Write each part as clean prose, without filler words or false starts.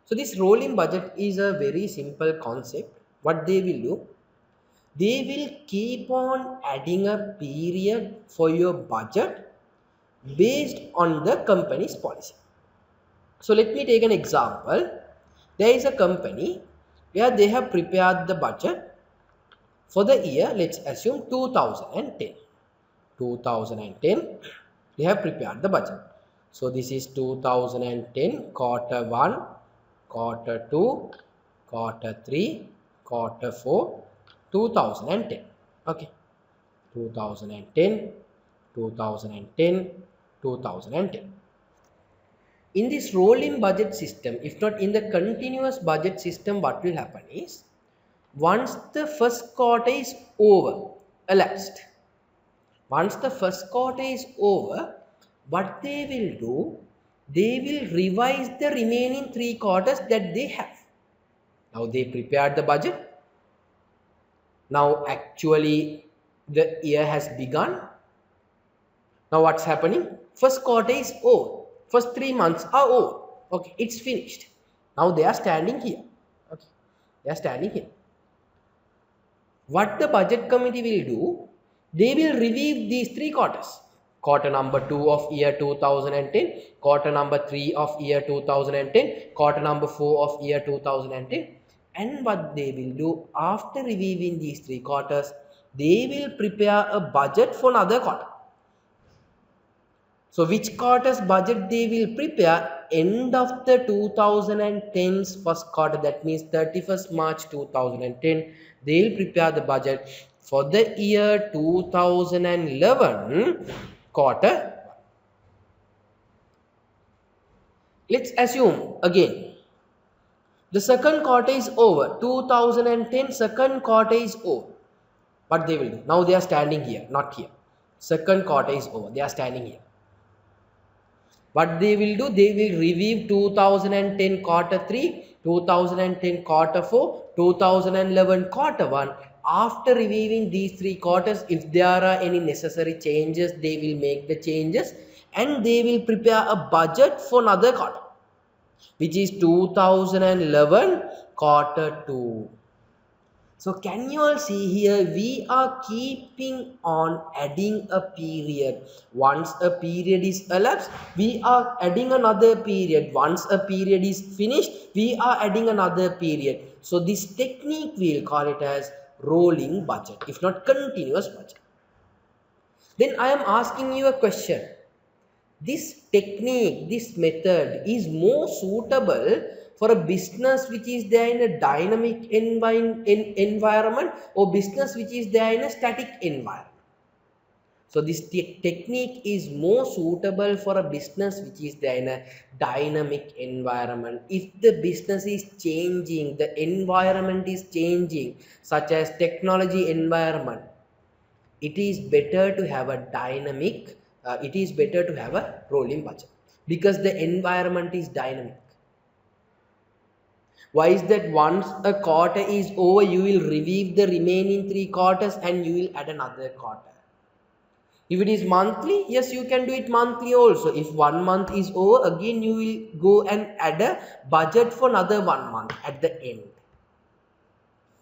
So this rolling budget is a very simple concept. What they will do, they will keep on adding a period for your budget based on the company's policy. So let me take an example. There is a company where they have prepared the budget for the year, let's assume 2010. 2010, they have prepared the budget. So this is 2010 quarter 1, quarter 2, quarter 3, quarter 4, 2010. Okay, 2010, 2010, 2010. In this rolling budget system, if not in the continuous budget system, what will happen is, once the first quarter is over, elapsed, once the first quarter is over, what they will do, they will revise the remaining 3 quarters that they have. Now they prepared the budget. Now actually the year has begun. Now what's happening? First quarter is over. First 3 months are over. Okay, it's finished. Now they are standing here. Okay, they are standing here. What the budget committee will do, they will review these 3 quarters. Quarter number 2 of year 2010, quarter number 3 of year 2010, quarter number 4 of year 2010. And what they will do after reviewing these 3 quarters, they will prepare a budget for another quarter. So which quarter's budget they will prepare? End of the 2010's first quarter, that means 31st March 2010, they will prepare the budget for the year 2011 quarter. Let's assume again, the second quarter is over, 2010 second quarter is over. What they will do? Now they are standing here, not here. Second quarter is over, they are standing here. What they will do, they will review 2010 quarter 3, 2010 quarter 4, 2011 quarter 1. After reviewing these 3 quarters, if there are any necessary changes, they will make the changes and they will prepare a budget for another quarter, which is 2011 quarter 2. So can you all see here, we are keeping on adding a period. Once a period is elapsed, we are adding another period. Once a period is finished, we are adding another period. So this technique, we'll call it as rolling budget, if not continuous budget. Then I am asking you a question. This technique, this method is more suitable for a business which is there in a dynamic environment or business which is there in a static environment. So this technique is more suitable for a business which is there in a dynamic environment. If the business is changing, the environment is changing, such as technology environment, it is better to have a dynamic, it is better to have a rolling budget because the environment is dynamic. Why is that? Once a quarter is over, you will review the remaining 3 quarters and you will add another quarter. If it is monthly, yes, you can do it monthly also. If 1 month is over, again you will go and add a budget for another 1 month at the end.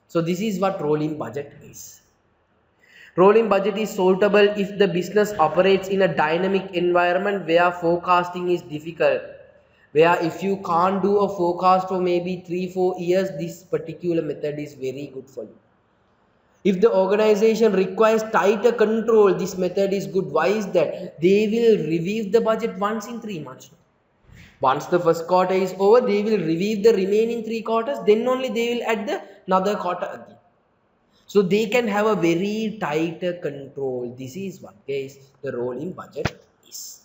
So this is what rolling budget is. Rolling budget is suitable if the business operates in a dynamic environment where forecasting is difficult. Where if you can't do a forecast for maybe 3-4 years, this particular method is very good for you. If the organization requires tighter control, this method is good. Why is that? They will review the budget once in 3 months. Once the first quarter is over, they will review the remaining 3 quarters. Then only they will add another quarter again. So they can have a very tighter control. This is what, guys, the rolling budget is.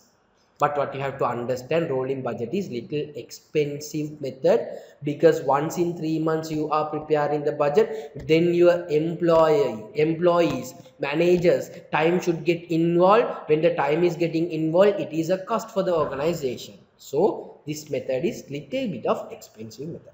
But what you have to understand, rolling budget is little expensive method because once in 3 months you are preparing the budget, then your employees, managers, time should get involved. When the time is getting involved, it is a cost for the organization. So this method is little bit of expensive method.